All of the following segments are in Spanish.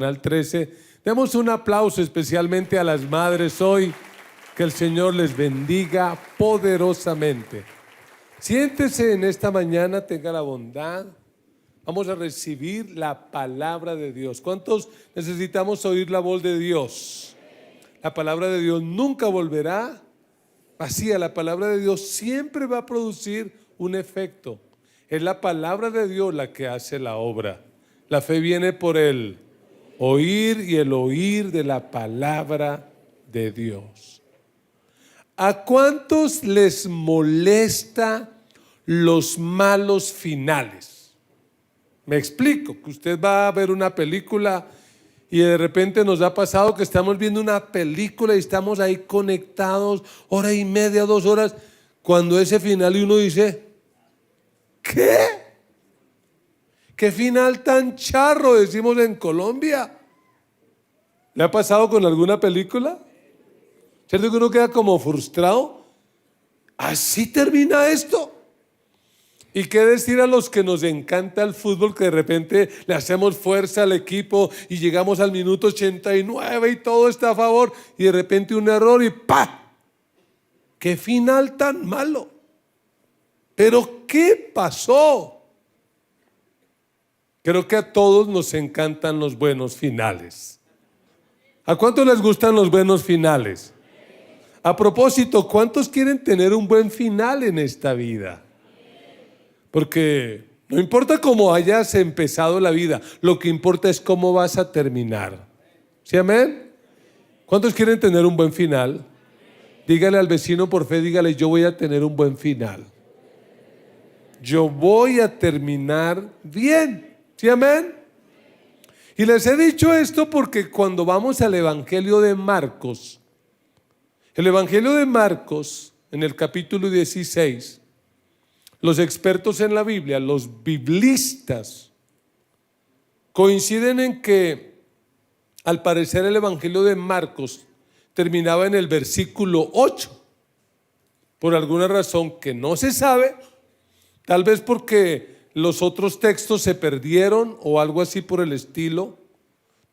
Canal 13. Demos un aplauso especialmente a las madres hoy. Que el Señor les bendiga poderosamente. Siéntese en esta mañana, tenga la bondad. Vamos a recibir la palabra de Dios. ¿Cuántos necesitamos oír la voz de Dios? La palabra de Dios nunca volverá vacía. La palabra de Dios siempre va a producir un efecto. Es la palabra de Dios la que hace la obra. La fe viene por el oír y el oír de la palabra de Dios. ¿A cuántos les molesta los malos finales? Me explico, que usted va a ver una película y de repente nos ha pasado que estamos viendo una película y estamos ahí conectados, hora y media, 2 horas, cuando ese final y uno dice, ¿qué? ¿Qué final tan charro decimos en Colombia? ¿Le ha pasado con alguna película? ¿Cierto que uno queda como frustrado? ¿Así termina esto? ¿Y qué decir a los que nos encanta el fútbol, que de repente le hacemos fuerza al equipo y llegamos al minuto 89 y todo está a favor y de repente un error y ¡pa! ¡Qué final tan malo! ¿Pero qué pasó? Creo que a todos nos encantan los buenos finales. ¿A cuántos les gustan los buenos finales? A propósito, ¿cuántos quieren tener un buen final en esta vida? Porque no importa cómo hayas empezado la vida, lo que importa es cómo vas a terminar. ¿Sí, amén? ¿Cuántos quieren tener un buen final? Dígale al vecino por fe, dígale, yo voy a tener un buen final. Yo voy a terminar bien. ¿Sí, amén? Y les he dicho esto porque cuando vamos al Evangelio de Marcos, el Evangelio de Marcos, en el capítulo 16, los expertos en la Biblia, los biblistas, coinciden en que al parecer el Evangelio de Marcos terminaba en el versículo 8, por alguna razón que no se sabe, tal vez porque los otros textos se perdieron o algo así por el estilo,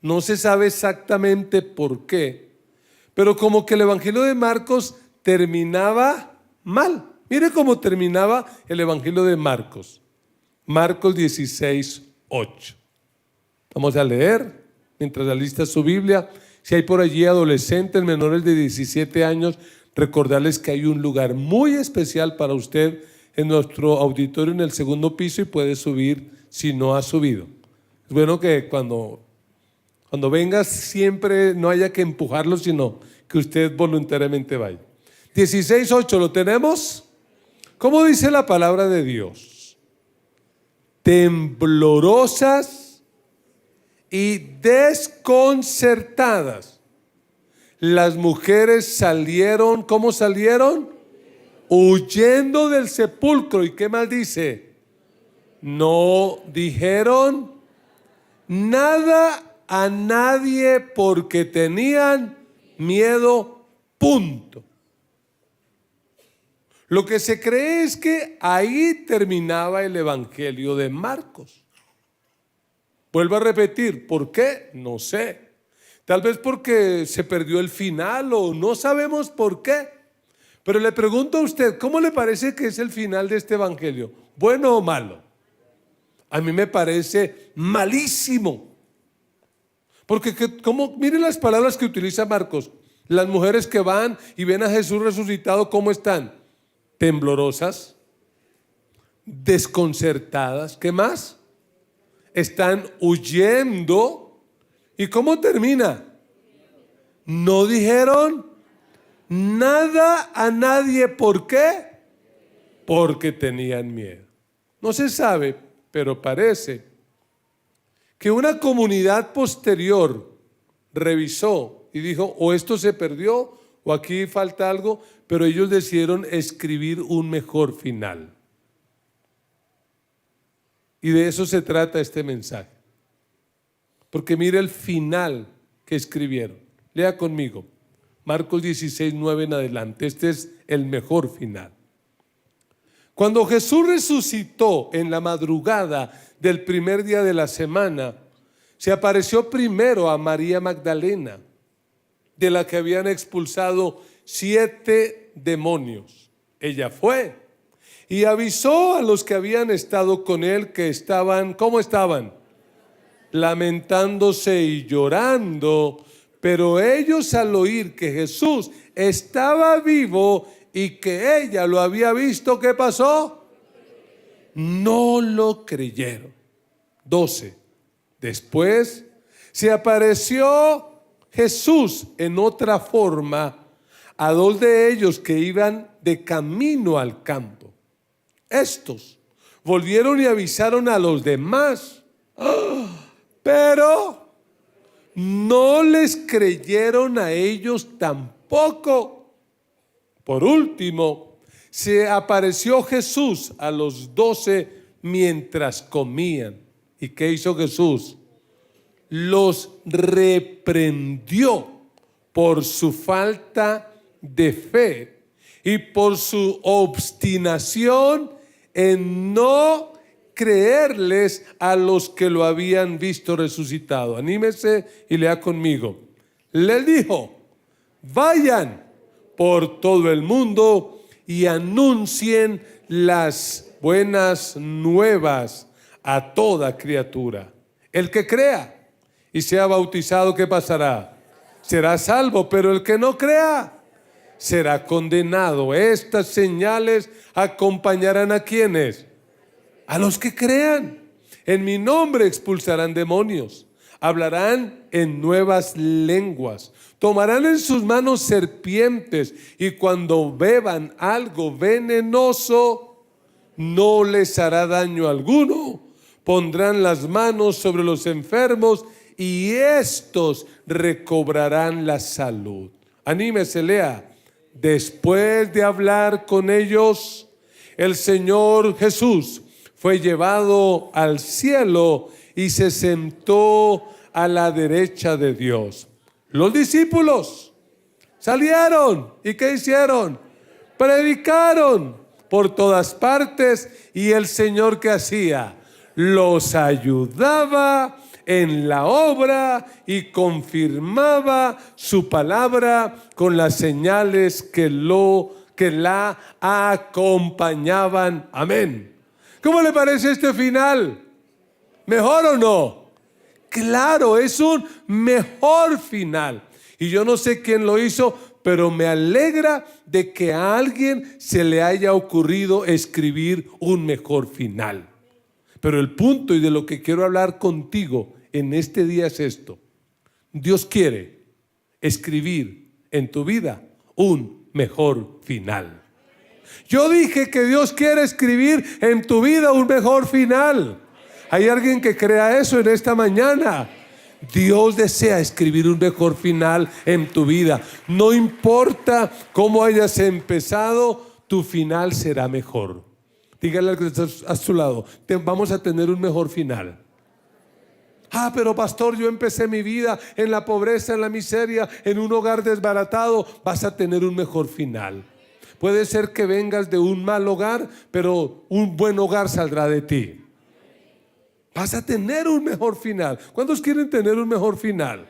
no se sabe exactamente por qué. Pero como que el Evangelio de Marcos terminaba mal. Mire cómo terminaba el Evangelio de Marcos. Marcos 16, 8. Vamos a leer mientras alista su Biblia. Si hay por allí adolescentes menores de 17 años, recordarles que hay un lugar muy especial para usted en nuestro auditorio en el segundo piso y puede subir si no ha subido. Es bueno que cuando venga siempre no haya que empujarlo, sino que usted voluntariamente vaya. 16:8, ¿lo tenemos? ¿Cómo dice la palabra de Dios? Temblorosas y desconcertadas, las mujeres salieron, ¿cómo salieron? Huyendo del sepulcro. ¿Y qué más dice? No dijeron nada a nadie porque tenían miedo, punto. Lo que se cree es que ahí terminaba el Evangelio de Marcos. Vuelvo a repetir, ¿por qué? No sé. Tal vez porque se perdió el final o no sabemos por qué. Pero le pregunto a usted, ¿cómo le parece que es el final de este Evangelio? ¿Bueno o malo? A mí me parece malísimo. Porque miren las palabras que utiliza Marcos. Las mujeres que van y ven a Jesús resucitado, ¿cómo están? Temblorosas, desconcertadas. ¿Qué más? Están huyendo. ¿Y cómo termina? No dijeron nada a nadie. ¿Por qué? Porque tenían miedo. No se sabe, pero parece que una comunidad posterior revisó y dijo, o esto se perdió o aquí falta algo, pero ellos decidieron escribir un mejor final. Y de eso se trata este mensaje. Porque mire el final que escribieron. Lea conmigo. Marcos 16, 9 en adelante. Este es el mejor final. Cuando Jesús resucitó en la madrugada del primer día de la semana, se apareció primero a María Magdalena, de la que habían expulsado 7 demonios. Ella fue y avisó a los que habían estado con él que estaban, ¿cómo estaban? Lamentándose y llorando. Pero ellos, al oír que Jesús estaba vivo y que ella lo había visto, ¿qué pasó? No lo creyeron. 12. Después se apareció Jesús en otra forma a 2 de ellos que iban de camino al campo. Estos volvieron y avisaron a los demás, pero no les creyeron a ellos tampoco. Por último, se apareció Jesús a los 12 mientras comían. ¿Y qué hizo Jesús? Los reprendió por su falta de fe y por su obstinación en no creerles a los que lo habían visto resucitado. Anímese y lea conmigo. Les dijo: vayan por todo el mundo y anuncien las buenas nuevas a toda criatura. El que crea y sea bautizado, ¿qué pasará? Será salvo, pero el que no crea será condenado. Estas señales acompañarán ¿a quiénes? A los que crean. En mi nombre expulsarán demonios, hablarán en nuevas lenguas, tomarán en sus manos serpientes, y cuando beban algo venenoso no les hará daño alguno. Pondrán las manos sobre los enfermos y estos recobrarán la salud. Anímese, lea. Después de hablar con ellos, el Señor Jesús fue llevado al cielo y se sentó a la derecha de Dios. Los discípulos salieron y ¿qué hicieron? Predicaron por todas partes, y el Señor, ¿qué hacía? Los ayudaba en la obra y confirmaba su palabra con las señales que la acompañaban. Amén. ¿Cómo le parece este final? ¿Mejor o no? Claro, es un mejor final. Y yo no sé quién lo hizo, pero me alegra de que a alguien se le haya ocurrido escribir un mejor final. Pero el punto y de lo que quiero hablar contigo en este día es esto: Dios quiere escribir en tu vida un mejor final. Yo dije que Dios quiere escribir en tu vida un mejor final. ¿Hay alguien que crea eso en esta mañana? Dios desea escribir un mejor final en tu vida. No importa cómo hayas empezado, tu final será mejor. Dígale al que está a su lado: vamos a tener un mejor final. Pero pastor, yo empecé mi vida en la pobreza, en la miseria, en un hogar desbaratado. Vas a tener un mejor final. Puede ser que vengas de un mal hogar, pero un buen hogar saldrá de ti. Vas a tener un mejor final. ¿Cuántos quieren tener un mejor final?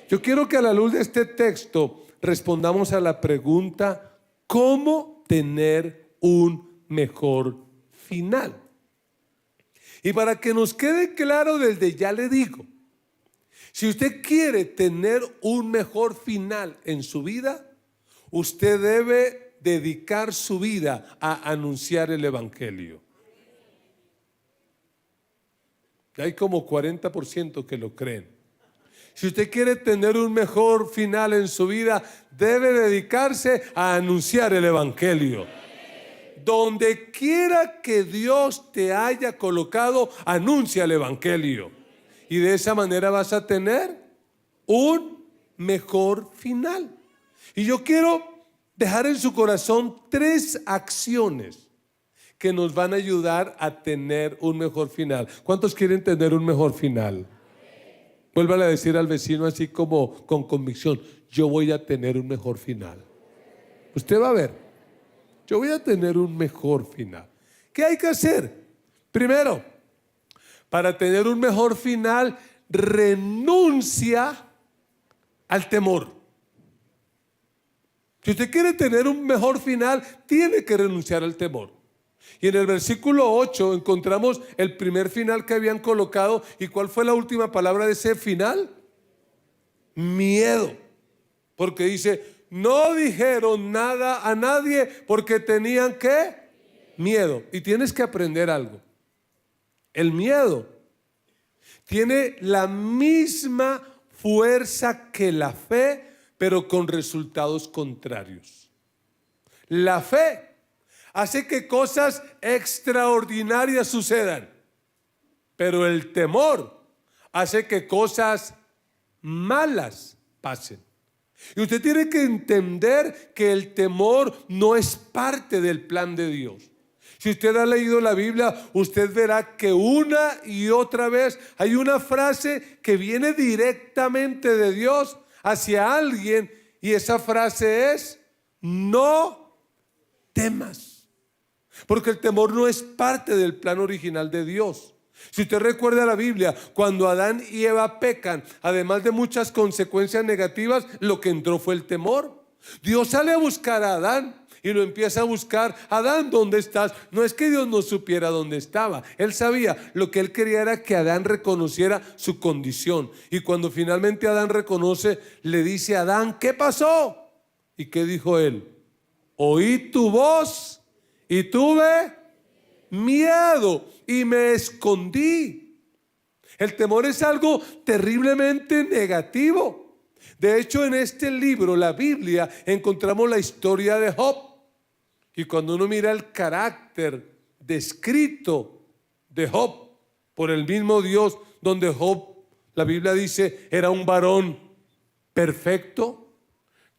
Yo quiero que a la luz de este texto respondamos a la pregunta: ¿cómo tener un mejor final? Y para que nos quede claro desde ya le digo, si usted quiere tener un mejor final en su vida, usted debe dedicar su vida a anunciar el evangelio. Hay como 40% que lo creen. Si usted quiere tener un mejor final en su vida, debe dedicarse a anunciar el evangelio. Donde quiera que Dios te haya colocado, anuncia el evangelio. Y de esa manera vas a tener un mejor final. Y yo quiero dejar en su corazón 3 acciones que nos van a ayudar a tener un mejor final. ¿Cuántos quieren tener un mejor final? Vuélvale a decir al vecino así como con convicción: yo voy a tener un mejor final. Usted va a ver, yo voy a tener un mejor final. ¿Qué hay que hacer? Primero, para tener un mejor final, renuncia al temor. Si usted quiere tener un mejor final, tiene que renunciar al temor. Y en el versículo 8 encontramos el primer final que habían colocado. ¿Y cuál fue la última palabra de ese final? Miedo. Porque dice, no dijeron nada a nadie porque tenían ¿qué? Miedo. Y tienes que aprender algo. El miedo tiene la misma fuerza que la fe, pero con resultados contrarios. La fe hace que cosas extraordinarias sucedan, pero el temor hace que cosas malas pasen. Y usted tiene que entender que el temor no es parte del plan de Dios. Si usted ha leído la Biblia, usted verá que una y otra vez hay una frase que viene directamente de Dios hacia alguien, y esa frase es: no temas. Porque el temor no es parte del plan original de Dios. Si usted recuerda la Biblia, cuando Adán y Eva pecan, además de muchas consecuencias negativas, lo que entró fue el temor. Dios sale a buscar a Adán y lo empieza a buscar. Adán, ¿dónde estás? No es que Dios no supiera dónde estaba. Él sabía. Lo que él quería era que Adán reconociera su condición. Y cuando finalmente Adán reconoce, le dice a Adán: ¿qué pasó? ¿Y qué dijo él? Oí tu voz y tuve miedo y me escondí. El temor es algo terriblemente negativo. De hecho, en este libro, la Biblia, encontramos la historia de Job. Y cuando uno mira el carácter descrito de Job por el mismo Dios, donde Job, la Biblia dice, era un varón perfecto,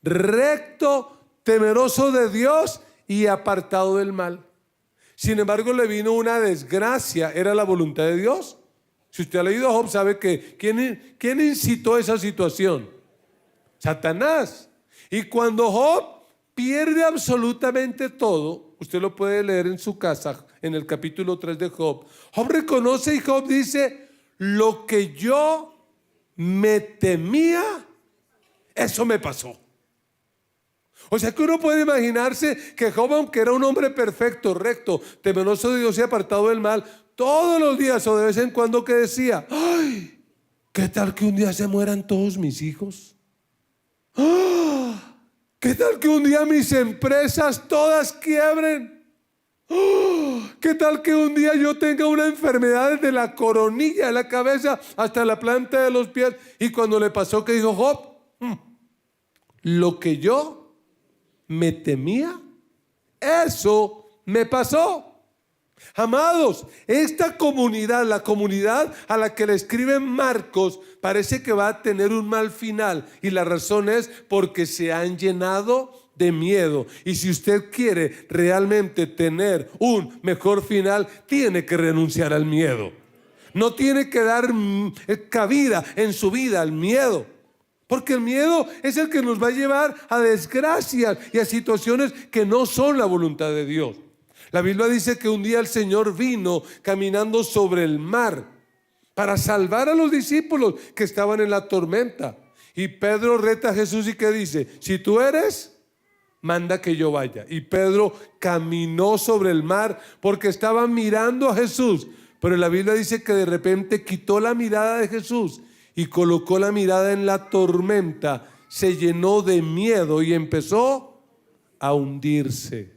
recto, temeroso de Dios y apartado del mal. Sin embargo, le vino una desgracia. ¿Era la voluntad de Dios? Si usted ha leído a Job, sabe que ¿quién incitó esa situación? Satanás. Y cuando Job pierde absolutamente todo, usted lo puede leer en su casa, en el capítulo 3 de Job. Job reconoce y Job dice: lo que yo me temía, eso me pasó. O sea que uno puede imaginarse que Job, aunque era un hombre perfecto, recto, temeroso de Dios y apartado del mal, todos los días o de vez en cuando que decía: ¡ay! ¿Qué tal que un día se mueran todos mis hijos? ¡Ah! ¿Qué tal que un día mis empresas todas quiebren? ¡Ah! ¿Qué tal que un día yo tenga una enfermedad desde la coronilla de la cabeza hasta la planta de los pies? Y cuando le pasó, ¿qué dijo Job? Lo que yo me temía, eso me pasó. Amados, esta comunidad, la comunidad a la que le escriben Marcos, parece que va a tener un mal final, y la razón es porque se han llenado de miedo. Y si usted quiere realmente tener un mejor final, tiene que renunciar al miedo. No tiene que dar cabida en su vida al miedo, porque el miedo es el que nos va a llevar a desgracias y a situaciones que no son la voluntad de Dios. La Biblia dice que un día el Señor vino caminando sobre el mar para salvar a los discípulos que estaban en la tormenta. Y Pedro reta a Jesús y que dice: si tú eres, manda que yo vaya. Y Pedro caminó sobre el mar porque estaba mirando a Jesús. Pero la Biblia dice que de repente quitó la mirada de Jesús y colocó la mirada en la tormenta. Se llenó de miedo y empezó a hundirse.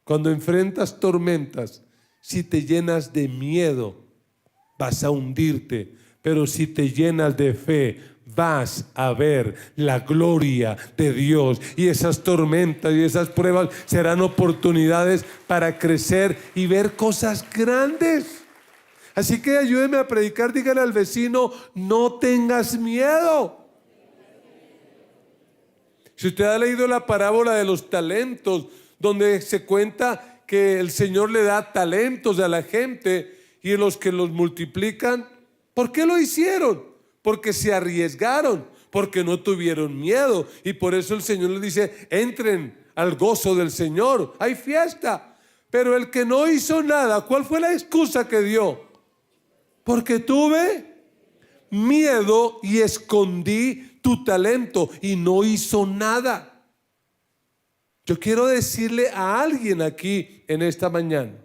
Cuando enfrentas tormentas, si te llenas de miedo, vas a hundirte. Pero si te llenas de fe, vas a ver la gloria de Dios. Y esas tormentas y esas pruebas serán oportunidades para crecer y ver cosas grandes. Así que ayúdeme a predicar. Dígale al vecino: no tengas miedo. Si usted ha leído la parábola de los talentos, donde se cuenta que el Señor le da talentos a la gente, y los que los multiplican, ¿por qué lo hicieron? Porque se arriesgaron, porque no tuvieron miedo. Y por eso el Señor les dice: entren al gozo del Señor, hay fiesta. Pero el que no hizo nada, ¿cuál fue la excusa que dio? Porque tuve miedo y escondí tu talento y no hizo nada. Yo quiero decirle a alguien aquí en esta mañana,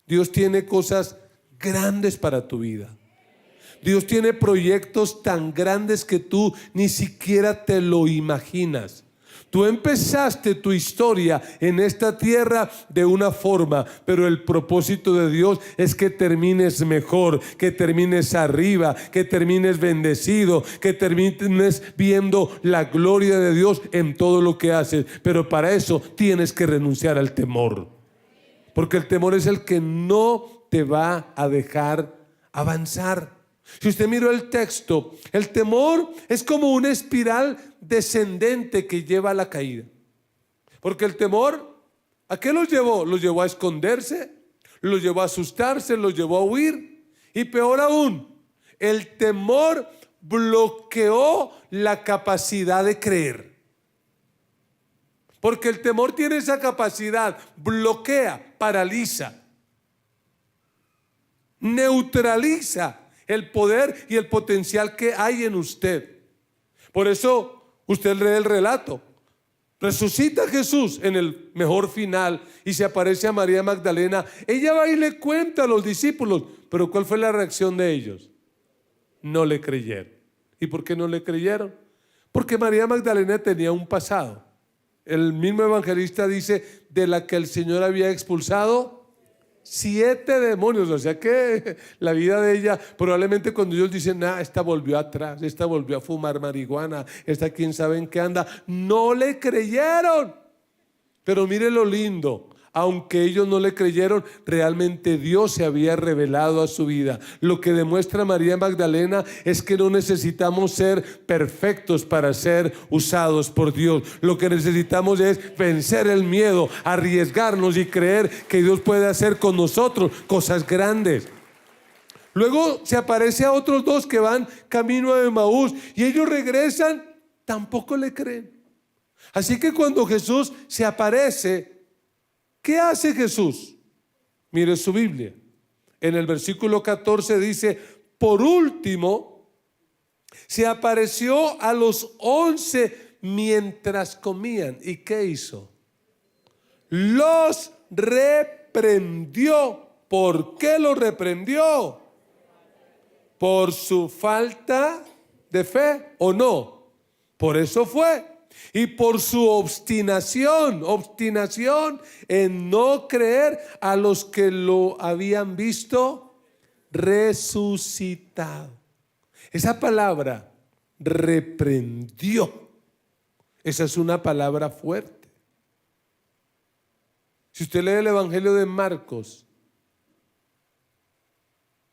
Dios tiene cosas grandes para tu vida. Dios tiene proyectos tan grandes que tú ni siquiera te lo imaginas. Tú empezaste tu historia en esta tierra de una forma, pero el propósito de Dios es que termines mejor, que termines arriba, que termines bendecido, que termines viendo la gloria de Dios en todo lo que haces. Pero para eso tienes que renunciar al temor, porque el temor es el que no te va a dejar avanzar. Si usted miró el texto, el temor es como una espiral descendente que lleva a la caída. Porque el temor, ¿a qué los llevó? Los llevó a esconderse, los llevó a asustarse, los llevó a huir. Y peor aún, el temor bloqueó la capacidad de creer. Porque el temor tiene esa capacidad, bloquea, paraliza, neutraliza el poder y el potencial que hay en usted. Por eso usted lee el relato. Resucita a Jesús en el mejor final y se aparece a María Magdalena. Ella va y le cuenta a los discípulos. Pero ¿cuál fue la reacción de ellos? No le creyeron. ¿Y por qué no le creyeron? Porque María Magdalena tenía un pasado. El mismo evangelista dice, de la que el Señor había expulsado 7 demonios, o sea que la vida de ella, probablemente cuando ellos dicen, esta volvió atrás, esta volvió a fumar marihuana, esta quién sabe en qué anda, no le creyeron. Pero mire lo lindo, aunque ellos no le creyeron, realmente Dios se había revelado a su vida. Lo que demuestra María Magdalena es que no necesitamos ser perfectos para ser usados por Dios. Lo que necesitamos es vencer el miedo, arriesgarnos y creer que Dios puede hacer con nosotros cosas grandes. Luego se aparece a otros 2 que van camino a Emaús y ellos regresan, tampoco le creen. Así que cuando Jesús se aparece, ¿qué hace Jesús? Mire su Biblia. En el versículo 14 dice, por último, se apareció a los 11 mientras comían. ¿Y qué hizo? Los reprendió. ¿Por qué los reprendió? ¿Por su falta de fe o no? Por eso fue. Y por su obstinación en no creer a los que lo habían visto resucitado. Esa palabra, reprendió, esa es una palabra fuerte. Si usted lee el Evangelio de Marcos,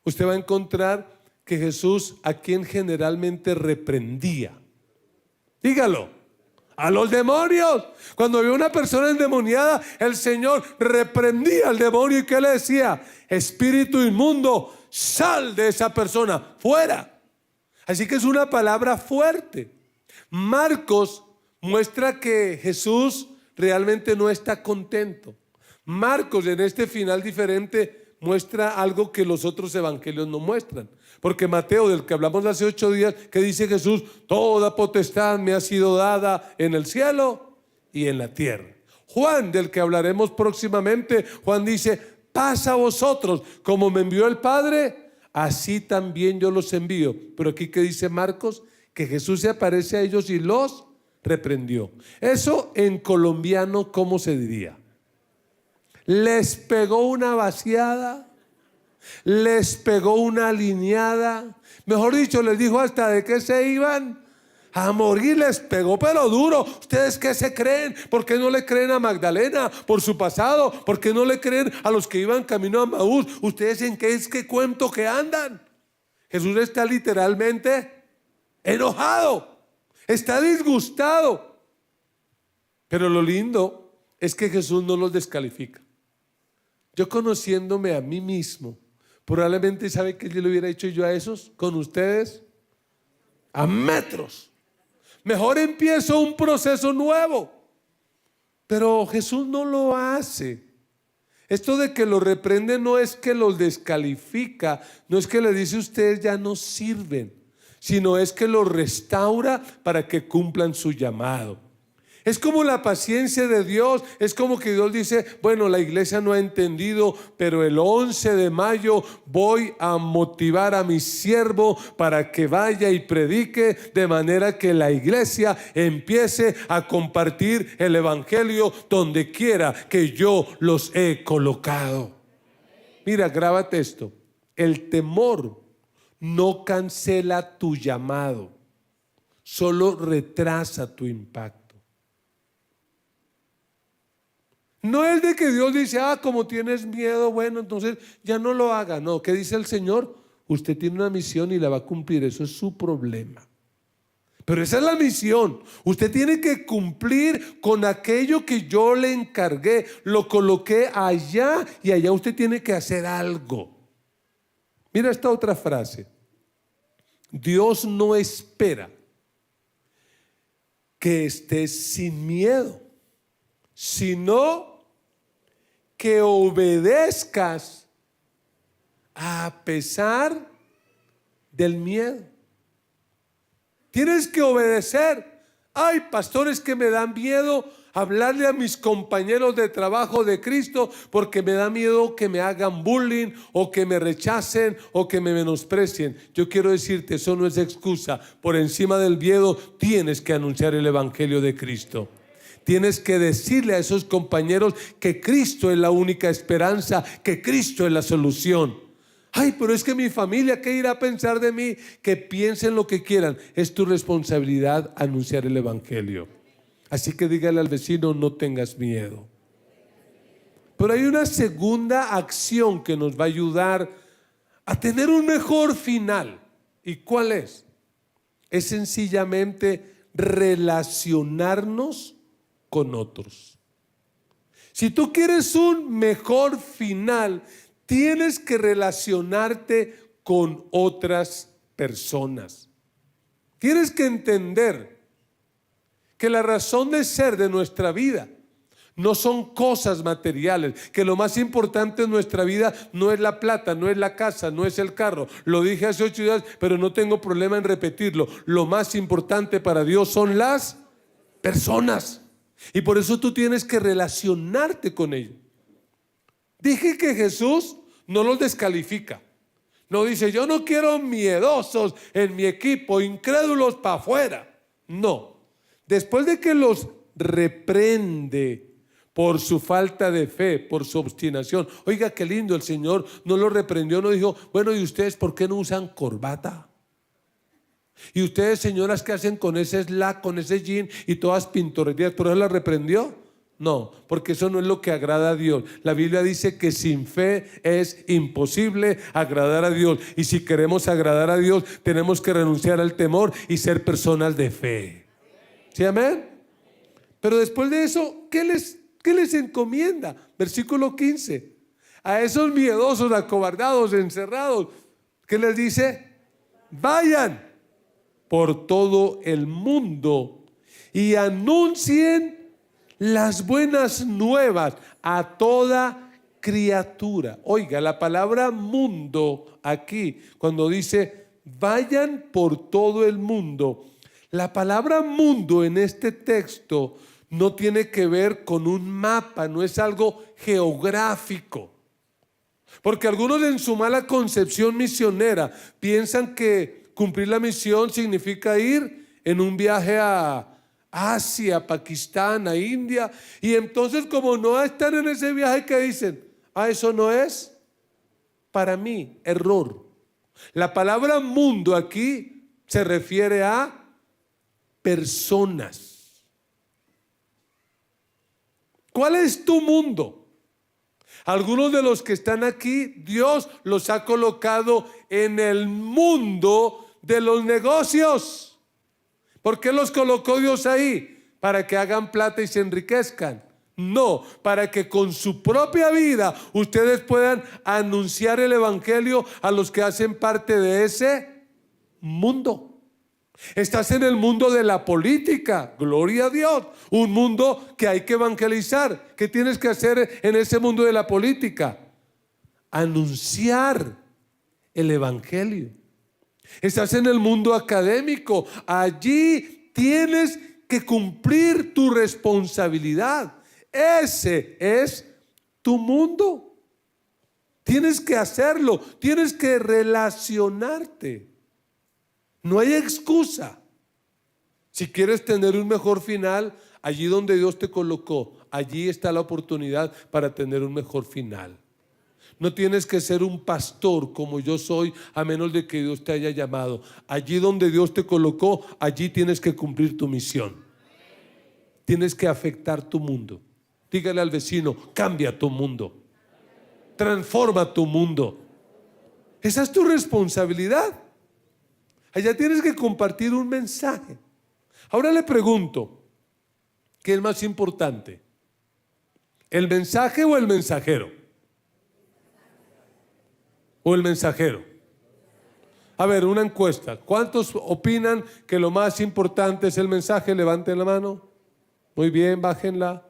usted va a encontrar que Jesús a quien generalmente reprendía. Dígalo. A los demonios. Cuando vio una persona endemoniada, el Señor reprendía al demonio. ¿Y qué le decía? Espíritu inmundo, sal de esa persona, fuera. Así que es una palabra fuerte. Marcos muestra que Jesús realmente no está contento. Marcos en este final diferente muestra algo que los otros evangelios no muestran. Porque Mateo, del que hablamos hace 8 días, que dice Jesús, toda potestad me ha sido dada en el cielo y en la tierra. Juan, del que hablaremos próximamente, Juan dice, pasa a vosotros, como me envió el Padre, así también yo los envío. Pero aquí que dice Marcos, que Jesús se aparece a ellos y los reprendió. Eso en colombiano, ¿cómo se diría? Les pegó una vaciada. Les pegó una lineada, mejor dicho, les dijo hasta de qué se iban a morir, les pegó pero duro. ¿Ustedes qué se creen? ¿Por qué no le creen a Magdalena por su pasado? ¿Por qué no le creen a los que iban camino a Emaús? ¿Ustedes en qué es que cuento que andan? Jesús está literalmente enojado, está disgustado. Pero lo lindo es que Jesús no los descalifica. Yo, conociéndome a mí mismo, probablemente, ¿sabe qué le hubiera hecho yo a esos con ustedes? A metros. Mejor empiezo un proceso nuevo. Pero Jesús no lo hace. Esto de que los reprende no es que los descalifica, no es que le dice ustedes ya no sirven, sino es que los restaura para que cumplan su llamado. Es como la paciencia de Dios, es como que Dios dice, bueno, la iglesia no ha entendido, pero el 11 de mayo voy a motivar a mi siervo para que vaya y predique, de manera que la iglesia empiece a compartir el evangelio donde quiera que yo los he colocado. Mira, grábate esto: el temor no cancela tu llamado, solo retrasa tu impacto. No es de que Dios dice, como tienes miedo, bueno, entonces ya no lo haga. No, ¿qué dice el Señor? Usted tiene una misión y la va a cumplir, eso es su problema. Pero esa es la misión. Usted tiene que cumplir con aquello que yo le encargué. Lo coloqué allá y allá usted tiene que hacer algo. Mira esta otra frase: Dios no espera que estés sin miedo, sino que obedezcas a pesar del miedo. Tienes que obedecer. Hay pastores que me dan miedo hablarle a mis compañeros de trabajo de Cristo porque me da miedo que me hagan bullying o que me rechacen o que me menosprecien. Yo quiero decirte, eso no es excusa. Por encima del miedo tienes que anunciar el evangelio de Cristo. Tienes que decirle a esos compañeros que Cristo es la única esperanza, que Cristo es la solución. Pero es que mi familia, ¿qué irá a pensar de mí? Que piensen lo que quieran. Es tu responsabilidad anunciar el evangelio. Así que dígale al vecino, no tengas miedo. Pero hay una segunda acción que nos va a ayudar a tener un mejor final. ¿Y cuál es? Es sencillamente relacionarnos con otros. Si tú quieres un mejor final, tienes que relacionarte con otras personas. Tienes que entender que la razón de ser de nuestra vida no son cosas materiales, que lo más importante en nuestra vida no es la plata, no es la casa, no es el carro. Lo dije hace 8 días, pero no tengo problema en repetirlo. Lo más importante para Dios son las personas. Y por eso tú tienes que relacionarte con ellos. Dije que Jesús no los descalifica. No dice, yo no quiero miedosos en mi equipo, incrédulos para afuera. No. Después de que los reprende por su falta de fe, por su obstinación. Oiga, qué lindo, el Señor no los reprendió, no dijo, bueno, ¿y ustedes por qué no usan corbata? Y ustedes, señoras, ¿qué hacen con ese slack, con ese jean y todas pintorerías? ¿Por eso la reprendió? No, porque eso no es lo que agrada a Dios. La Biblia dice que sin fe es imposible agradar a Dios. Y si queremos agradar a Dios, tenemos que renunciar al temor y ser personas de fe. ¿Sí, amén? Pero después de eso, ¿qué les encomienda? Versículo 15. A esos miedosos, acobardados, encerrados, ¿qué les dice? Vayan por todo el mundo y anuncien las buenas nuevas a toda criatura. Oiga, la palabra mundo aquí, cuando dice vayan por todo el mundo, la palabra mundo en este texto no tiene que ver con un mapa, no es algo geográfico. Porque algunos en su mala concepción misionera piensan que cumplir la misión significa ir en un viaje a Asia, Pakistán, a India. Y entonces, como no están en ese viaje, ¿qué dicen? Eso no es para mí. Error. La palabra mundo aquí se refiere a personas. ¿Cuál es tu mundo? Algunos de los que están aquí, Dios los ha colocado en el mundo de los negocios. ¿Por qué los colocó Dios ahí? ¿Para que hagan plata y se enriquezcan? No, para que con su propia vida ustedes puedan anunciar el evangelio a los que hacen parte de ese mundo. Estás en el mundo de la política, gloria a Dios, un mundo que hay que evangelizar. ¿Qué tienes que hacer en ese mundo de la política? Anunciar el evangelio. Estás en el mundo académico, allí tienes que cumplir tu responsabilidad. Ese es tu mundo. Tienes que hacerlo, tienes que relacionarte. No hay excusa. Si quieres tener un mejor final, allí donde Dios te colocó, allí está la oportunidad para tener un mejor final. No tienes que ser un pastor como yo soy, a menos de que Dios te haya llamado. Allí donde Dios te colocó, allí tienes que cumplir tu misión. Tienes que afectar tu mundo. Dígale al vecino, cambia tu mundo. Transforma tu mundo. Esa es tu responsabilidad. Allá tienes que compartir un mensaje. Ahora le pregunto, ¿qué es más importante? ¿El mensaje o el mensajero? ¿O el mensajero? A ver, una encuesta. ¿Cuántos opinan que lo más importante es el mensaje? Levanten la mano. Muy bien, bájenla.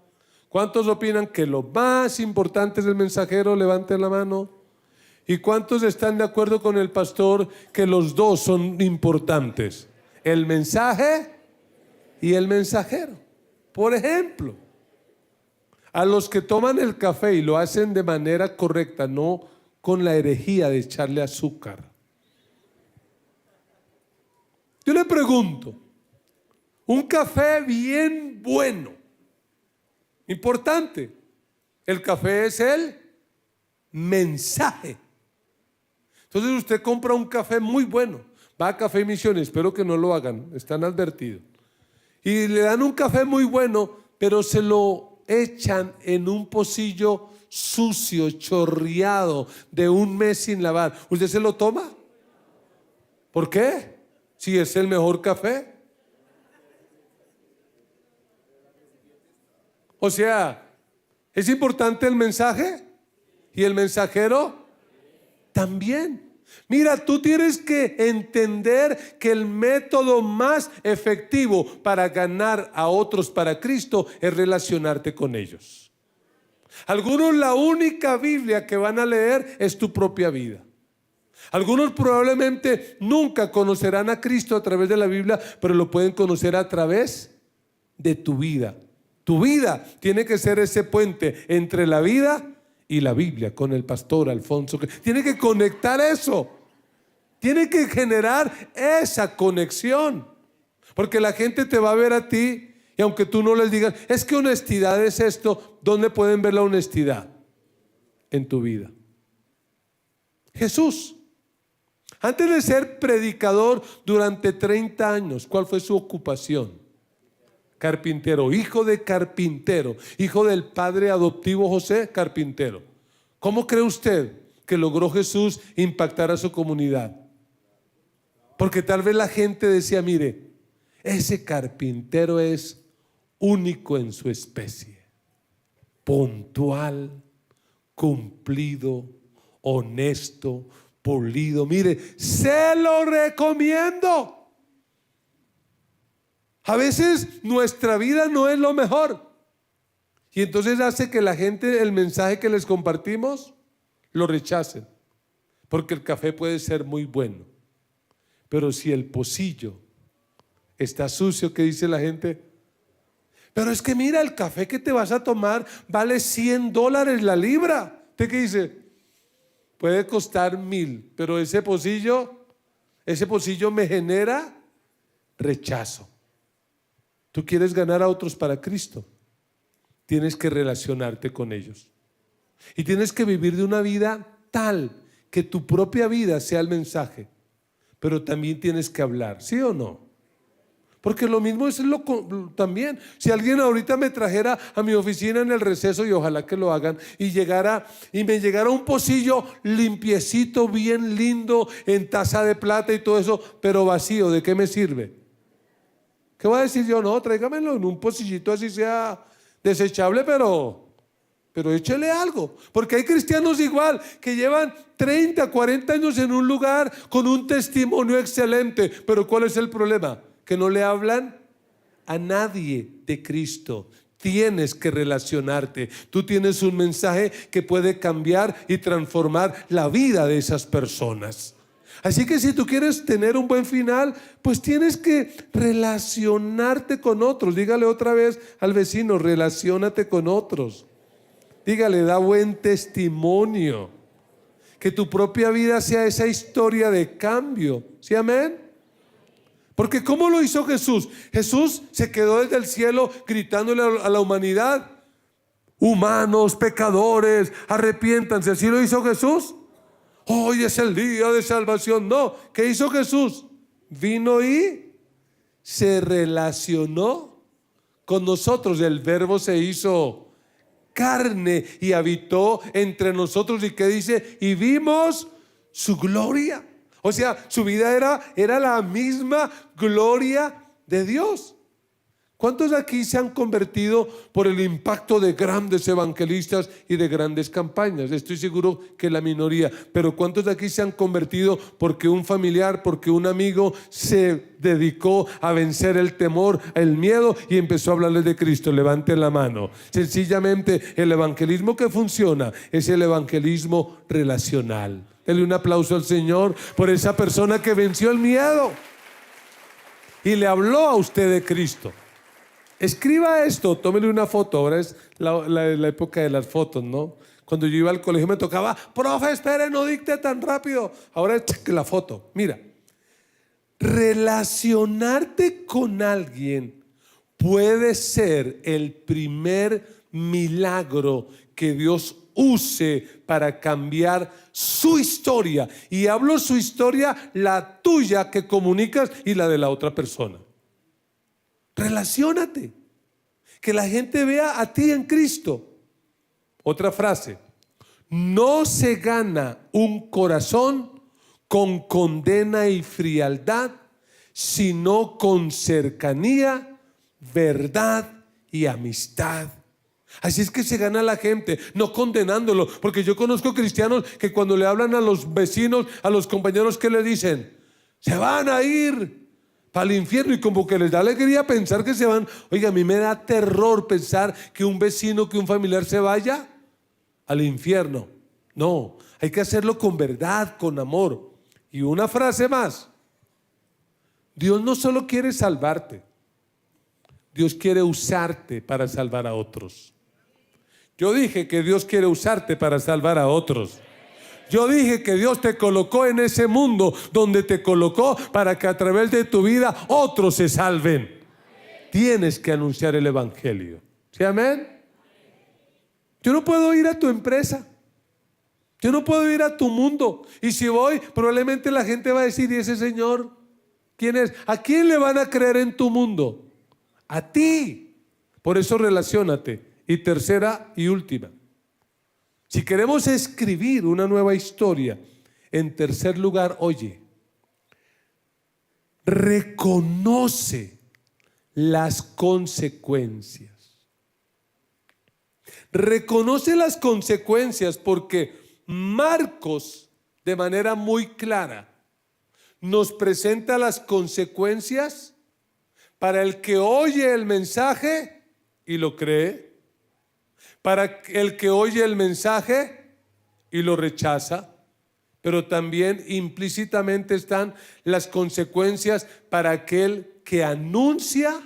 ¿Cuántos opinan que lo más importante es el mensajero? Levanten la mano. ¿Y cuántos están de acuerdo con el pastor que los dos son importantes? El mensaje y el mensajero. Por ejemplo, a los que toman el café y lo hacen de manera correcta, no con la herejía de echarle azúcar. Yo le pregunto, un café bien bueno, importante, el café es el mensaje. Entonces usted compra un café muy bueno, va a Café Misiones, espero que no lo hagan, están advertidos, y le dan un café muy bueno, pero se lo echan en un pocillo sucio, chorreado, de un mes sin lavar. ¿Usted se lo toma? ¿Por qué? Si es el mejor café. O sea, ¿es importante el mensaje? ¿Y el mensajero? También. Mira, tú tienes que entender que el método más efectivo para ganar a otros para Cristo es relacionarte con ellos. Algunos la única Biblia que van a leer es tu propia vida. Algunos probablemente nunca conocerán a Cristo a través de la Biblia, pero lo pueden conocer a través de tu vida. Tu vida tiene que ser ese puente entre la vida y la Biblia, con el pastor Alfonso. Tiene que conectar eso. Tiene que generar esa conexión. Porque la gente te va a ver a ti y aunque tú no les digas, es que honestidad es esto, ¿dónde pueden ver la honestidad? En tu vida. Jesús, antes de ser predicador durante 30 años, ¿cuál fue su ocupación? Carpintero, hijo de carpintero, hijo del padre adoptivo José, carpintero. ¿Cómo cree usted que logró Jesús impactar a su comunidad? Porque tal vez la gente decía, mire, ese carpintero es único en su especie, puntual, cumplido, honesto, pulido. Mire, se lo recomiendo. A veces nuestra vida no es lo mejor y entonces hace que la gente, el mensaje que les compartimos, lo rechacen, porque el café puede ser muy bueno, pero si el pocillo está sucio, ¿qué dice la gente? Pero es que mira, el café que te vas a tomar vale $100 la libra. ¿Usted qué dice? Puede costar 1,000, pero ese pocillo me genera rechazo. Tú quieres ganar a otros para Cristo, tienes que relacionarte con ellos y tienes que vivir de una vida tal que tu propia vida sea el mensaje, pero también tienes que hablar, ¿sí o no? Porque lo mismo es también. Si alguien ahorita me trajera a mi oficina en el receso, y ojalá que lo hagan, y me llegara un pocillo limpiecito, bien lindo, en taza de plata y todo eso, pero vacío, ¿de qué me sirve? ¿Qué voy a decir yo? No, tráigamelo en un pocillito así sea desechable, pero pero échele algo, porque hay cristianos igual que llevan 30, 40 años en un lugar con un testimonio excelente, pero ¿cuál es el problema? Que no le hablan a nadie de Cristo. Tienes que relacionarte. Tú tienes un mensaje que puede cambiar y transformar la vida de esas personas. Así que si tú quieres tener un buen final, pues tienes que relacionarte con otros. Dígale otra vez al vecino, relaciónate con otros. Dígale, da buen testimonio. Que tu propia vida sea esa historia de cambio. ¿Sí, amén? Porque ¿cómo lo hizo Jesús? Jesús se quedó desde el cielo gritándole a la humanidad: humanos, pecadores, arrepiéntanse. ¿Así lo hizo Jesús? Hoy es el día de salvación. No, ¿qué hizo Jesús? Vino y se relacionó con nosotros. El Verbo se hizo carne y habitó entre nosotros. ¿Y qué dice? Y vimos su gloria. O sea, su vida era la misma gloria de Dios. ¿Cuántos aquí se han convertido por el impacto de grandes evangelistas y de grandes campañas? Estoy seguro que la minoría. Pero ¿cuántos de aquí se han convertido porque un familiar, porque un amigo se dedicó a vencer el temor, el miedo y empezó a hablarles de Cristo? Levanten la mano. Sencillamente el evangelismo que funciona es el evangelismo relacional. Denle un aplauso al Señor por esa persona que venció el miedo y le habló a usted de Cristo. Escriba esto, tómele una foto. Ahora es la época de las fotos, ¿no? Cuando yo iba al colegio me tocaba: profe, espere, no dicte tan rápido. Ahora es la foto. Mira, relacionarte con alguien puede ser el primer milagro que Dios use para cambiar su historia. Y hablo su historia, la tuya que comunicas y la de la otra persona. Relaciónate, que la gente vea a ti en Cristo. Otra frase: no se gana un corazón con condena y frialdad, sino con cercanía, verdad y amistad. Así es que se gana la gente, no condenándolo. Porque yo conozco cristianos que cuando le hablan a los vecinos, a los compañeros, ¿qué le dicen? Se van a ir para el infierno, y como que les da alegría pensar que se van. Oiga, a mí me da terror pensar que un vecino, que un familiar se vaya al infierno. No, hay que hacerlo con verdad, con amor. Y una frase más: Dios no solo quiere salvarte, Dios quiere usarte para salvar a otros. Yo dije que Dios quiere usarte para salvar a otros. Yo dije que Dios te colocó en ese mundo donde te colocó para que a través de tu vida otros se salven. Amén. Tienes que anunciar el evangelio. ¿Sí, amén? Yo no puedo ir a tu empresa. Yo no puedo ir a tu mundo. Y si voy, probablemente la gente va a decir: ¿y ese señor quién es? ¿A quién le van a creer en tu mundo? A ti. Por eso relaciónate. Y tercera y última, si queremos escribir una nueva historia, en tercer lugar, oye, reconoce las consecuencias. Reconoce las consecuencias, porque Marcos, de manera muy clara, nos presenta las consecuencias para el que oye el mensaje y lo cree, para el que oye el mensaje y lo rechaza, pero también implícitamente están las consecuencias para aquel que anuncia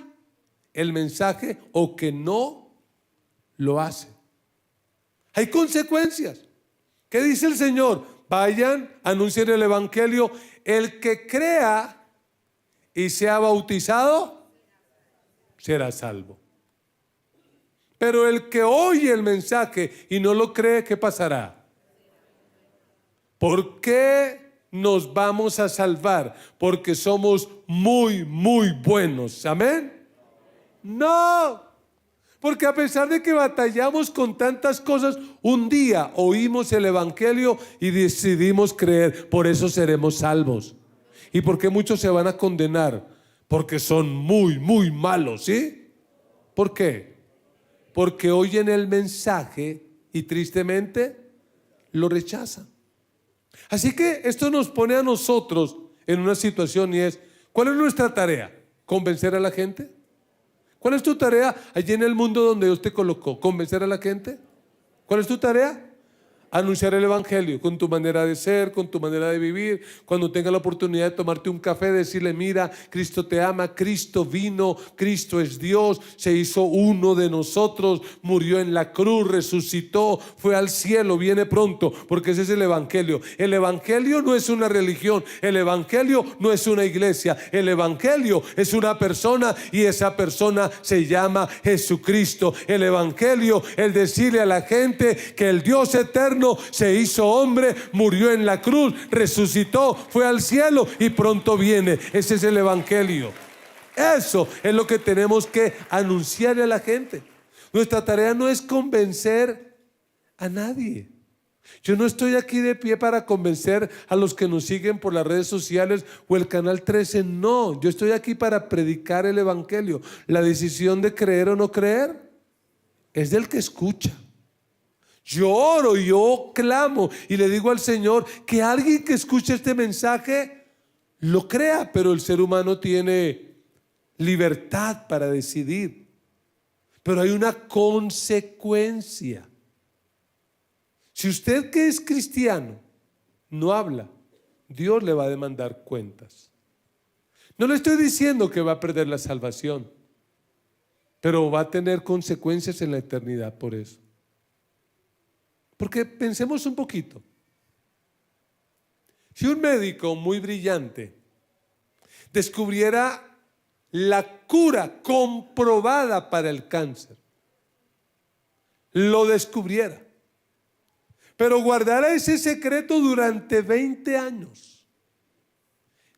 el mensaje o que no lo hace. Hay consecuencias. ¿Qué dice el Señor? Vayan, anuncien el evangelio. El que crea y sea bautizado será salvo. Pero el que oye el mensaje y no lo cree, ¿qué pasará? ¿Por qué nos vamos a salvar? Porque somos muy, muy buenos. ¿Amén? No. Porque a pesar de que batallamos con tantas cosas, un día oímos el evangelio y decidimos creer. Por eso seremos salvos. ¿Y por qué muchos se van a condenar? Porque son muy, muy malos, ¿sí? ¿Por qué? Porque oyen el mensaje y tristemente lo rechazan. Así que esto nos pone a nosotros en una situación y es, ¿cuál es nuestra tarea? ¿Convencer a la gente? ¿Cuál es tu tarea allí en el mundo donde Dios te colocó? ¿Convencer a la gente? ¿Cuál es tu tarea? Anunciar el evangelio con tu manera de ser, con tu manera de vivir. Cuando tengas la oportunidad de tomarte un café, decirle: mira, Cristo te ama, Cristo vino, Cristo es Dios, se hizo uno de nosotros, murió en la cruz, resucitó, fue al cielo, viene pronto, porque ese es el evangelio. El evangelio no es una religión, el evangelio no es una iglesia, el evangelio es una persona, y esa persona se llama Jesucristo. El evangelio es decirle a la gente que el Dios eterno se hizo hombre, murió en la cruz, resucitó, fue al cielo y pronto viene. Ese es el evangelio. Eso es lo que tenemos que anunciarle a la gente. Nuestra tarea no es convencer a nadie. Yo no estoy aquí de pie para convencer a los que nos siguen por las redes sociales o el canal 13. No, yo estoy aquí para predicar el evangelio. La decisión de creer o no creer es del que escucha. Yo oro, yo clamo y le digo al Señor que alguien que escuche este mensaje lo crea, pero el ser humano tiene libertad para decidir. Pero hay una consecuencia. Si usted, que es cristiano, no habla, Dios le va a demandar cuentas. No le estoy diciendo que va a perder la salvación, pero va a tener consecuencias en la eternidad por eso. Porque pensemos un poquito. Si un médico muy brillante descubriera la cura comprobada para el cáncer, lo descubriera, pero guardara ese secreto durante 20 años,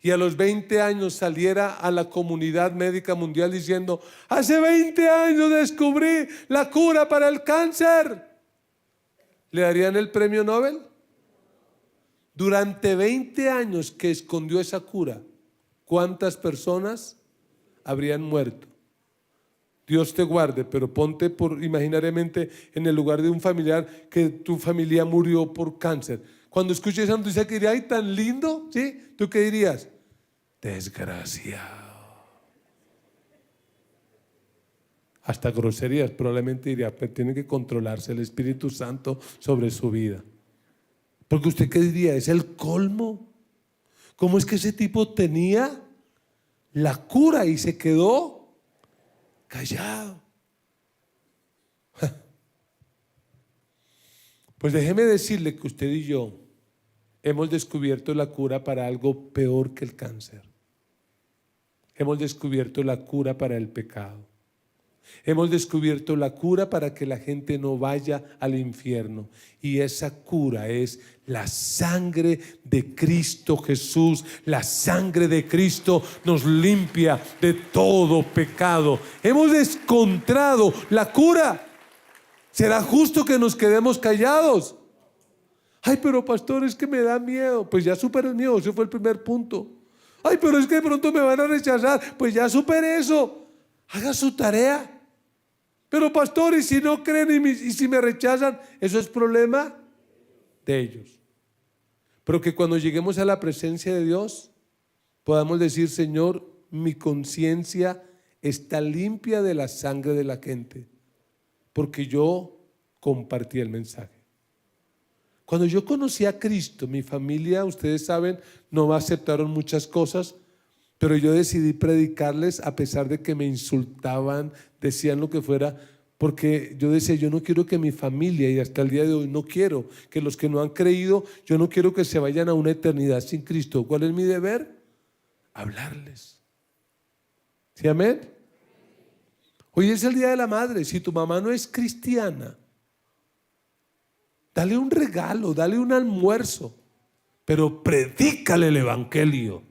y a los 20 años saliera a la comunidad médica mundial diciendo: hace 20 años descubrí la cura para el cáncer, ¿le darían el premio Nobel? Durante 20 años que escondió esa cura, ¿cuántas personas habrían muerto? Dios te guarde, pero ponte imaginariamente en el lugar de un familiar que tu familia murió por cáncer. Cuando escuches esa noticia, que diría: ¡ay, tan lindo! ¿Sí? ¿Tú qué dirías? Desgraciado. Hasta groserías probablemente diría, pero tiene que controlarse el Espíritu Santo sobre su vida. Porque usted, ¿qué diría? Es el colmo. ¿Cómo es que ese tipo tenía la cura y se quedó callado? Pues déjeme decirle que usted y yo hemos descubierto la cura para algo peor que el cáncer. Hemos descubierto la cura para el pecado. Hemos descubierto la cura para que la gente no vaya al infierno, y esa cura es la sangre de Cristo Jesús. La sangre de Cristo nos limpia de todo pecado. Hemos encontrado la cura. ¿Será justo que nos quedemos callados? Ay, pero pastor, es que me da miedo. Pues ya superé el miedo, ese fue el primer punto. Ay, pero es que de pronto me van a rechazar. Pues ya superé eso. Haga su tarea. Pero pastor, ¿y si no creen y si me rechazan? Eso es problema de ellos. Pero que cuando lleguemos a la presencia de Dios podamos decir: Señor, mi conciencia está limpia de la sangre de la gente, porque yo compartí el mensaje. Cuando yo conocí a Cristo, mi familia, ustedes saben, no me aceptaron muchas cosas, pero yo decidí predicarles a pesar de que me insultaban, decían lo que fuera, porque yo decía: yo no quiero que mi familia, y hasta el día de hoy no quiero que los que no han creído, yo no quiero que se vayan a una eternidad sin Cristo. ¿Cuál es mi deber? Hablarles. ¿Sí, amén? Hoy es el Día de la Madre. Si tu mamá no es cristiana, dale un regalo, dale un almuerzo, pero predícale el evangelio.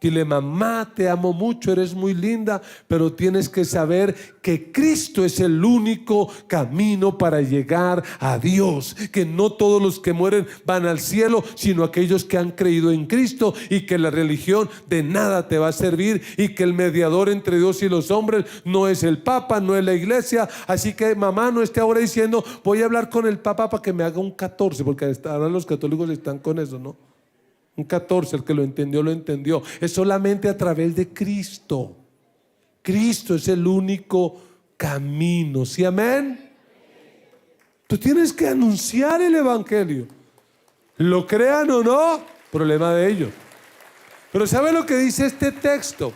Dile: mamá, te amo mucho, eres muy linda, pero tienes que saber que Cristo es el único camino para llegar a Dios, que no todos los que mueren van al cielo, sino aquellos que han creído en Cristo, y que la religión de nada te va a servir, y que el mediador entre Dios y los hombres no es el Papa, no es la iglesia. Así que mamá, no esté ahora diciendo: voy a hablar con el Papa para que me haga un 14, porque ahora los católicos están con eso, ¿no? Un 14, el que lo entendió, lo entendió. Es solamente a través de Cristo. Cristo es el único camino. ¿Sí, amén? Tú tienes que anunciar el evangelio. Lo crean o no, problema de ellos. Pero ¿sabe lo que dice este texto?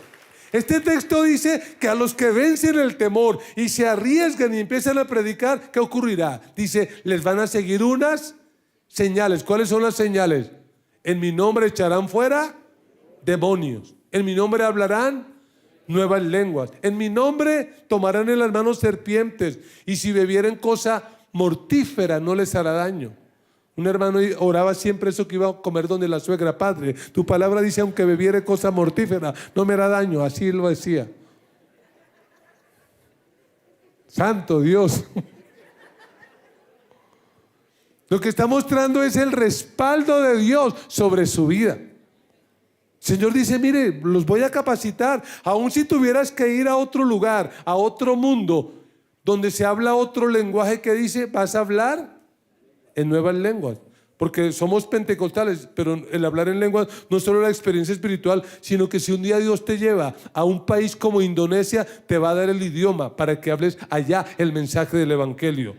Este texto dice que a los que vencen el temor y se arriesgan y empiezan a predicar, ¿qué ocurrirá? Dice: les van a seguir unas señales. ¿Cuáles son las señales? En mi nombre echarán fuera demonios. En mi nombre hablarán nuevas lenguas. En mi nombre tomarán en las manos serpientes. Y si bebieren cosa mortífera, no les hará daño. Un hermano oraba siempre eso, que iba a comer donde la suegra: padre, tu palabra dice: aunque bebiere cosa mortífera, no me hará daño. Así lo decía. Santo Dios. Lo que está mostrando es el respaldo de Dios sobre su vida. El Señor dice: mire, los voy a capacitar. Aun si tuvieras que ir a otro lugar, a otro mundo, donde se habla otro lenguaje, que dice: vas a hablar en nuevas lenguas. Porque somos pentecostales, pero el hablar en lenguas no es solo la experiencia espiritual, sino que si un día Dios te lleva a un país como Indonesia, te va a dar el idioma para que hables allá el mensaje del evangelio.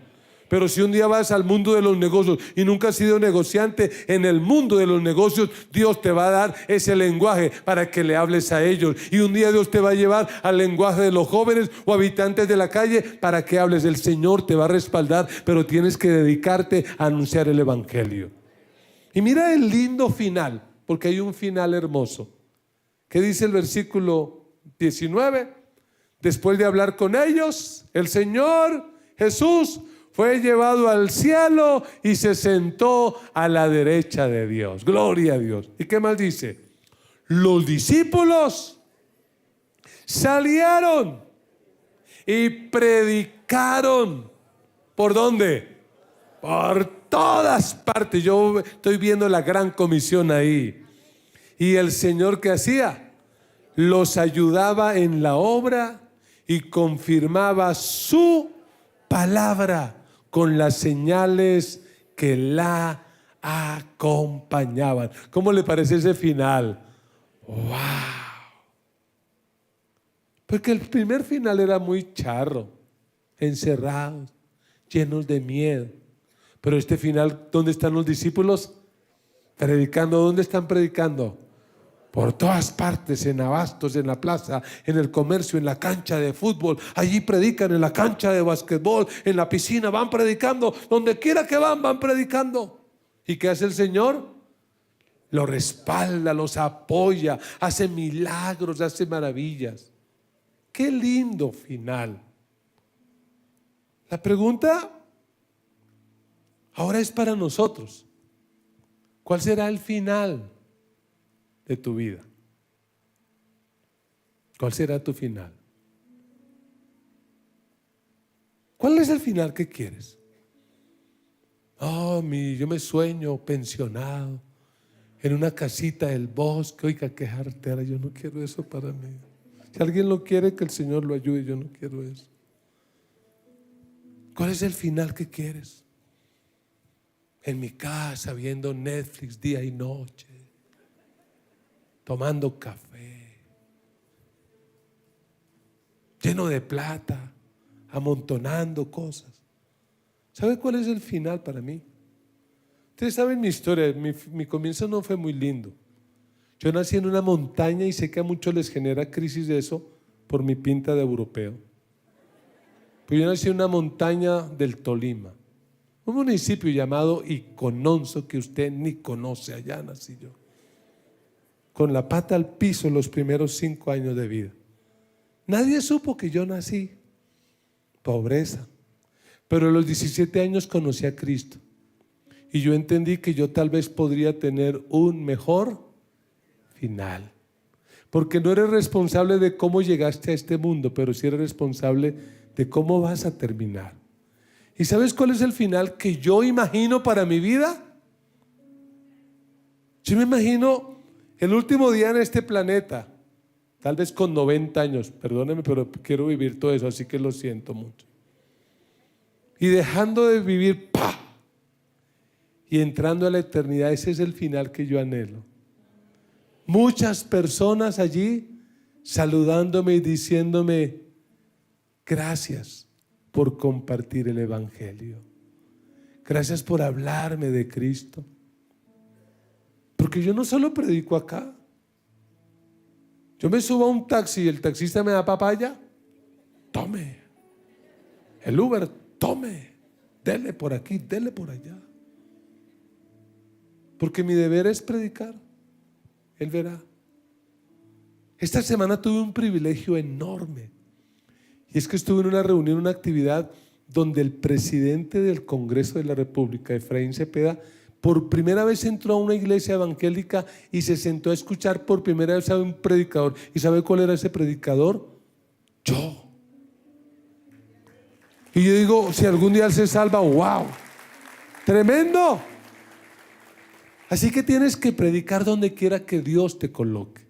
Pero si un día vas al mundo de los negocios y nunca has sido negociante, en el mundo de los negocios Dios te va a dar ese lenguaje para que le hables a ellos. Y un día Dios te va a llevar al lenguaje de los jóvenes o habitantes de la calle para que hables. El Señor te va a respaldar, pero tienes que dedicarte a anunciar el evangelio. Y mira el lindo final, porque hay un final hermoso. ¿Qué dice el versículo 19? Después de hablar con ellos, el Señor Jesús fue llevado al cielo y se sentó a la derecha de Dios. Gloria a Dios. ¿Y qué más dice? Los discípulos salieron y predicaron. ¿Por dónde? Por todas partes. Yo estoy viendo la gran comisión ahí. Y el Señor, ¿qué hacía? Los ayudaba en la obra y confirmaba su palabra con las señales que la acompañaban. ¿Cómo le parece ese final? ¡Wow! Porque el primer final era muy charro, encerrados, llenos de miedo. Pero este final, ¿dónde están los discípulos? Predicando. ¿Dónde están predicando? Por todas partes, en abastos, en la plaza, en el comercio, en la cancha de fútbol. Allí predican, en la cancha de basquetbol, en la piscina, van predicando. Donde quiera que van predicando. ¿Y qué hace el Señor? Los respalda, los apoya, hace milagros, hace maravillas. Qué lindo final. La pregunta ahora es para nosotros: ¿cuál será el final de tu vida? ¿Cuál será tu final? ¿Cuál es el final que quieres? Yo me sueño pensionado en una casita del bosque. Oiga, qué jartera. Yo no quiero eso para mí. Si alguien lo quiere, que el Señor lo ayude. Yo no quiero eso. ¿Cuál es el final que quieres? En mi casa, viendo Netflix día y noche, tomando café, lleno de plata, amontonando cosas. ¿Sabe cuál es el final para mí? Ustedes saben mi historia. Mi comienzo no fue muy lindo. Yo nací en una montaña y sé que a muchos les genera crisis de eso por mi pinta de europeo. Pero yo nací en una montaña del Tolima, un municipio llamado Icononso, que usted ni conoce. Allá nací yo, con la pata al piso los primeros 5 años de vida. Nadie supo que yo nací. Pobreza. Pero a los 17 años conocí a Cristo y yo entendí que yo tal vez podría tener un mejor final. Porque no eres responsable de cómo llegaste a este mundo, pero sí eres responsable de cómo vas a terminar. ¿Y sabes cuál es el final que yo imagino para mi vida? Yo me imagino el último día en este planeta, tal vez con 90 años, perdónenme, pero quiero vivir todo eso, así que lo siento mucho. Y dejando de vivir, ¡pah!, y entrando a la eternidad. Ese es el final que yo anhelo. Muchas personas allí saludándome y diciéndome: gracias por compartir el Evangelio. Gracias por hablarme de Cristo. Porque yo no solo predico acá. Yo me subo a un taxi y el taxista me da papaya. Tome. El Uber, tome. Dele por aquí, dele por allá. Porque mi deber es predicar. Él verá. Esta semana tuve un privilegio enorme. Y es que estuve en una reunión, una actividad donde el presidente del Congreso de la República, Efraín Cepeda, por primera vez entró a una iglesia evangélica y se sentó a escuchar por primera vez a un predicador. ¿Y sabe cuál era ese predicador? Yo. Y yo digo, si algún día él se salva, ¡wow! ¡Tremendo! Así que tienes que predicar donde quiera que Dios te coloque.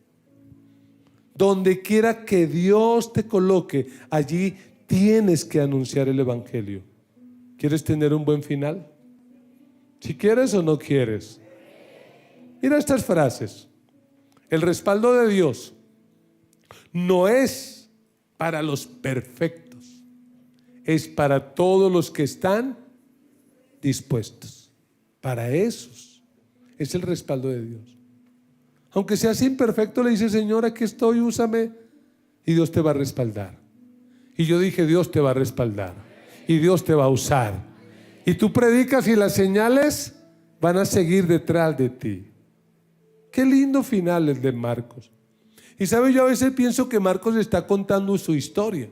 Donde quiera que Dios te coloque, allí tienes que anunciar el Evangelio. ¿Quieres tener un buen final? Si quieres o no quieres. Mira estas frases. El respaldo de Dios no es para los perfectos, es para todos los que están dispuestos. Para esos es el respaldo de Dios. Aunque seas imperfecto, le dice: Señor, aquí estoy, úsame. Y Dios te va a respaldar. Y yo dije: Dios te va a respaldar. Y Dios te va a usar. Y tú predicas y las señales van a seguir detrás de ti. Qué lindo final el de Marcos. Y sabe, yo a veces pienso que Marcos está contando su historia.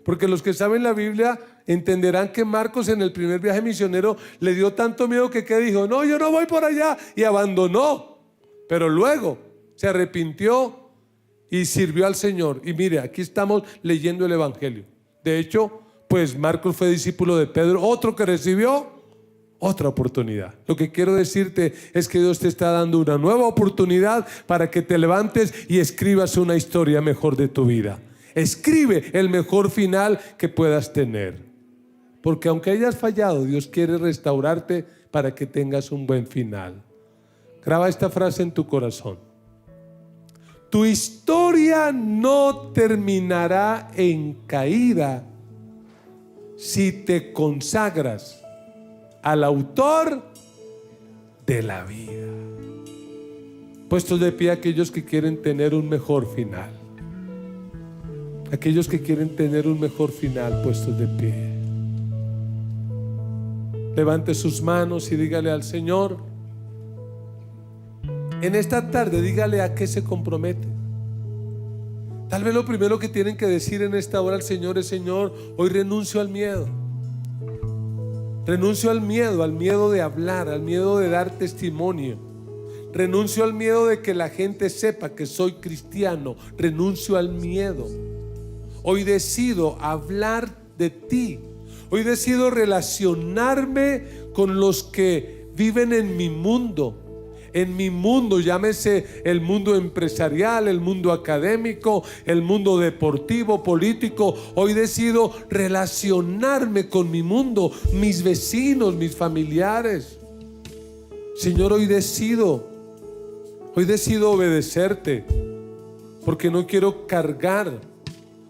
Porque los que saben la Biblia entenderán que Marcos en el primer viaje misionero le dio tanto miedo que dijo: no, yo no voy por allá, y abandonó. Pero luego se arrepintió y sirvió al Señor. Y mire, aquí estamos leyendo el Evangelio. De hecho, pues Marcos fue discípulo de Pedro, otro que recibió otra oportunidad. Lo que quiero decirte es que Dios te está dando una nueva oportunidad para que te levantes y escribas una historia mejor de tu vida. Escribe el mejor final que puedas tener. Porque aunque hayas fallado, Dios quiere restaurarte para que tengas un buen final. Graba esta frase en tu corazón. Tu historia no terminará en caída si te consagras al autor de la vida. Puestos de pie aquellos que quieren tener un mejor final. Aquellos que quieren tener un mejor final, puestos de pie. Levante sus manos y dígale al Señor. En esta tarde dígale a qué se compromete. Tal vez lo primero que tienen que decir en esta hora al Señor es: Señor, hoy renuncio al miedo. Renuncio al miedo de hablar, al miedo de dar testimonio. Renuncio al miedo de que la gente sepa que soy cristiano. Renuncio al miedo. Hoy decido hablar de ti. Hoy decido relacionarme con los que viven en mi mundo. En mi mundo, llámese el mundo empresarial, el mundo académico, el mundo deportivo, político. Hoy decido relacionarme con mi mundo, mis vecinos, mis familiares. Señor, hoy decido obedecerte, porque no quiero cargar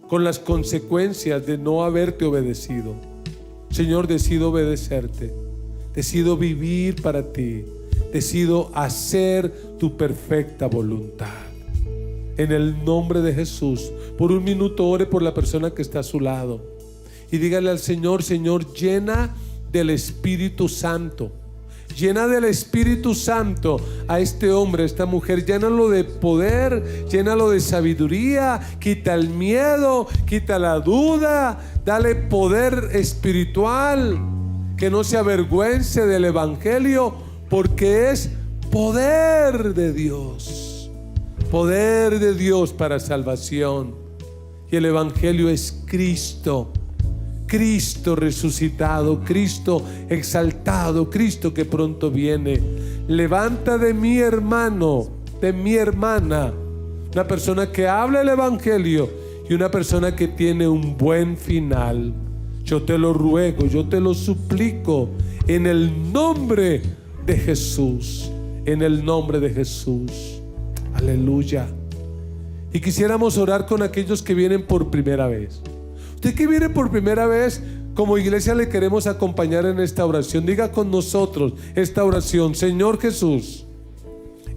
con las consecuencias de no haberte obedecido. Señor, decido obedecerte, decido vivir para ti. Decido hacer tu perfecta voluntad. En el nombre de Jesús, por un minuto ore por la persona que está a su lado y dígale al Señor: Señor, llena del Espíritu Santo. Llena del Espíritu Santo a este hombre, a esta mujer. Llénalo de poder, llénalo de sabiduría. Quita el miedo, quita la duda. Dale poder espiritual. Que no se avergüence del Evangelio, porque es poder de Dios. Poder de Dios para salvación. Y el Evangelio es Cristo. Cristo resucitado, Cristo exaltado, Cristo que pronto viene. Levanta de mi hermano, de mi hermana, una persona que habla el Evangelio y una persona que tiene un buen final. Yo te lo ruego, yo te lo suplico, en el nombre de Jesús, en el nombre de Jesús. Aleluya. Y quisiéramos orar con aquellos que vienen por primera vez. Usted que viene por primera vez, como iglesia le queremos acompañar en esta oración. Diga con nosotros esta oración: Señor Jesús,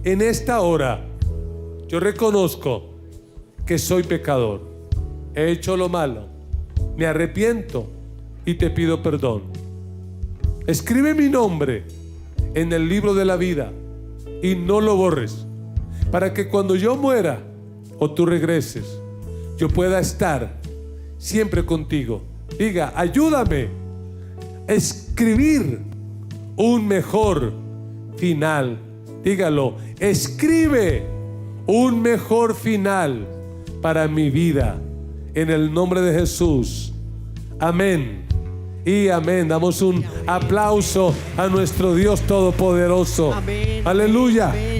en esta hora yo reconozco que soy pecador, he hecho lo malo, me arrepiento y te pido perdón. Escribe mi nombre en el libro de la vida y no lo borres, para que cuando yo muera o tú regreses, yo pueda estar siempre contigo. Diga: ayúdame a escribir un mejor final. Dígalo: escribe un mejor final para mi vida, en el nombre de Jesús. Amén y amén. Damos un aplauso a nuestro Dios todopoderoso. Amén. Aleluya. Amén.